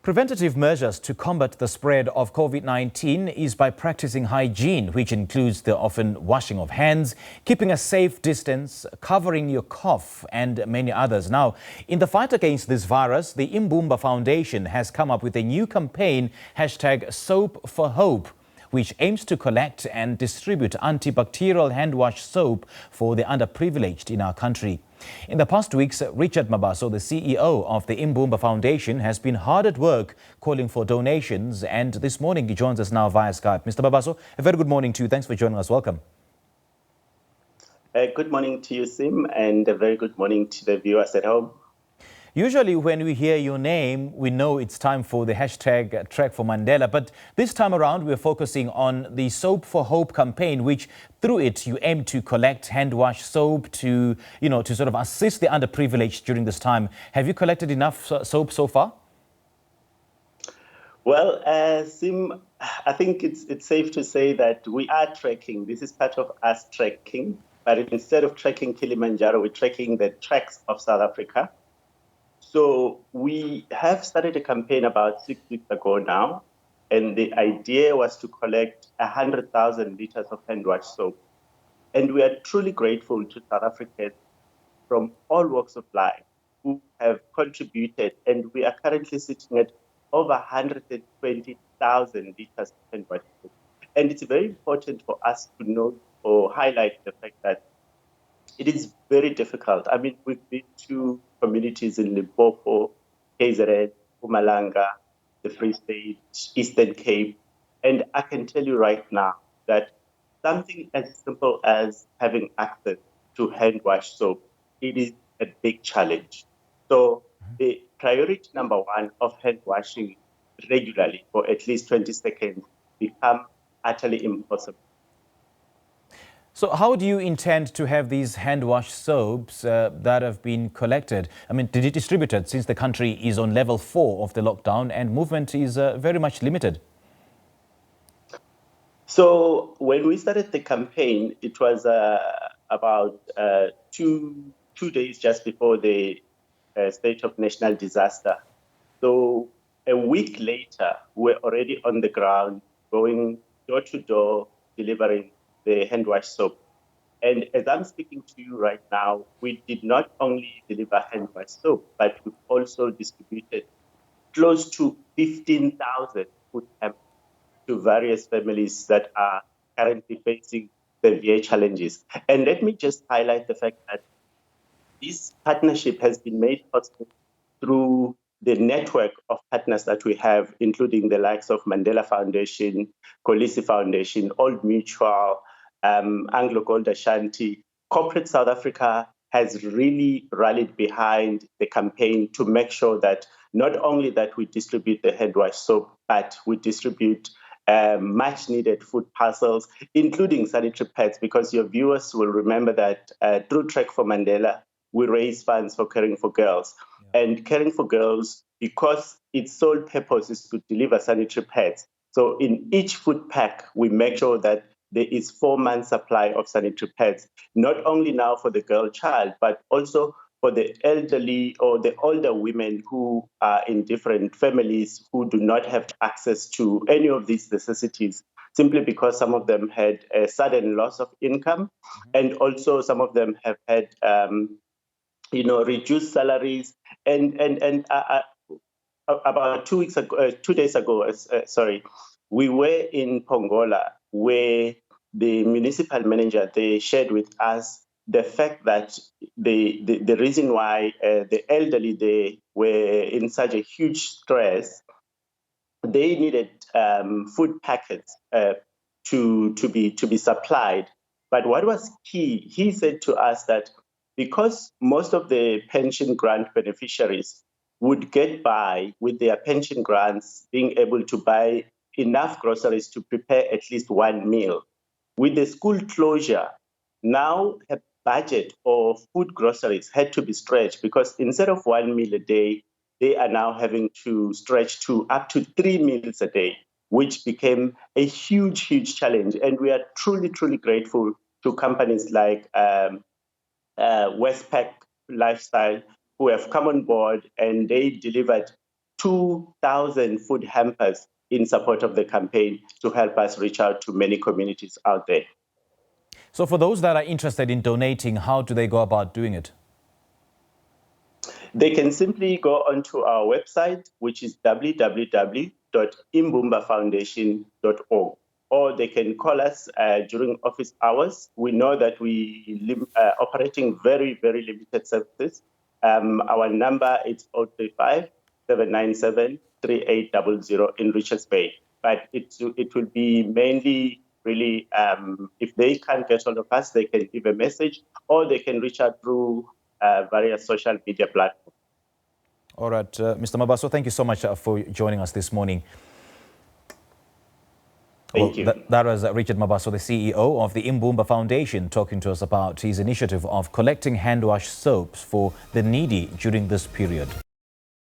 Preventative measures to combat the spread of COVID-19 is by practicing hygiene, which includes the often washing of hands, keeping a safe distance, covering your cough, and many others. Now, in the fight against this virus, the Imbumba Foundation has come up with a new campaign, #SoapForHope, which aims to collect and distribute antibacterial hand wash soap for the underprivileged in our country. In the past weeks, Richard Mabaso, the CEO of the Imbumba Foundation, has been hard at work calling for donations, and this morning he joins us now via Skype. Mr. Mabaso, a very good morning to you. Thanks for joining us. Welcome. Good morning to you, Sim, and a very good morning to the viewers at home. Usually when we hear your name, we know it's time for the #Trek for Mandela. But this time around, we're focusing on the Soap for Hope campaign, which through it, you aim to collect hand wash soap to sort of assist the underprivileged during this time. Have you collected enough soap so far? Well, Sim, I think it's safe to say that we are trekking. This is part of us trekking. But instead of trekking Kilimanjaro, we're trekking the treks of South Africa. So we have started a campaign about 6 weeks ago now, and the idea was to collect 100,000 liters of hand wash soap. And we are truly grateful to South Africans from all walks of life who have contributed, and we are currently sitting at over 120,000 liters of hand wash soap. And it's very important for us to note or highlight the fact that it is very difficult. I mean, we've been to communities in Limpopo, KZN, Mpumalanga, the Free State, Eastern Cape, and I can tell you right now that something as simple as having access to hand wash soap, it is a big challenge. So the priority number one of hand washing regularly for at least 20 seconds become utterly impossible. So how do you intend to have these hand wash soaps that have been collected, distributed, since the country is on level 4 of the lockdown and movement is very much limited? So when we started the campaign, it was about two days just before the state of national disaster. So a week later, we're already on the ground, going door to door, delivering the hand wash soap. And as I'm speaking to you right now, we did not only deliver hand wash soap, but we've also distributed close to 15,000 food stamps to various families that are currently facing severe challenges. And let me just highlight the fact that this partnership has been made possible through the network of partners that we have, including the likes of Mandela Foundation, Kolisi Foundation, Old Mutual, Anglo Gold Ashanti. Corporate South Africa has really rallied behind the campaign to make sure that not only that we distribute the hand wash soap, but we distribute much needed food parcels, including sanitary pads, because your viewers will remember that through Trek for Mandela, we raise funds for Caring for Girls. And Caring for Girls, because its sole purpose is to deliver sanitary pads. So in each food pack, we make sure that there is 4 months supply of sanitary pads, not only now for the girl child, but also for the elderly or the older women who are in different families who do not have access to any of these necessities, simply because some of them had a sudden loss of income, and also some of them have had reduced salaries. And about 2 days ago, we were in Pongola, where the municipal manager, they shared with us the fact that the reason why the elderly, they were in such a huge stress, they needed food packets to be supplied. But what was key, he said to us that because most of the pension grant beneficiaries would get by with their pension grants being able to buy enough groceries to prepare at least one meal. With the school closure, now a budget of food groceries had to be stretched, because instead of one meal a day, they are now having to stretch to up to 3 meals a day, which became a huge, huge challenge. And we are truly, truly grateful to companies like Westpac Lifestyle, who have come on board, and they delivered 2,000 food hampers in support of the campaign to help us reach out to many communities out there. So for those that are interested in donating, how do they go about doing it? They can simply go onto our website, which is www.imbumbafoundation.org, or they can call us during office hours. We know that we are operating very, very limited services. Our number is 035-797-3800 in Richards Bay. But it will be mainly really, if they can't get hold of us, they can leave a message or they can reach out through various social media platforms. All right, Mr. Mabaso, thank you so much for joining us this morning. Thank you. That was Richard Mabaso, the CEO of the Imbumba Foundation, talking to us about his initiative of collecting hand wash soaps for the needy during this period.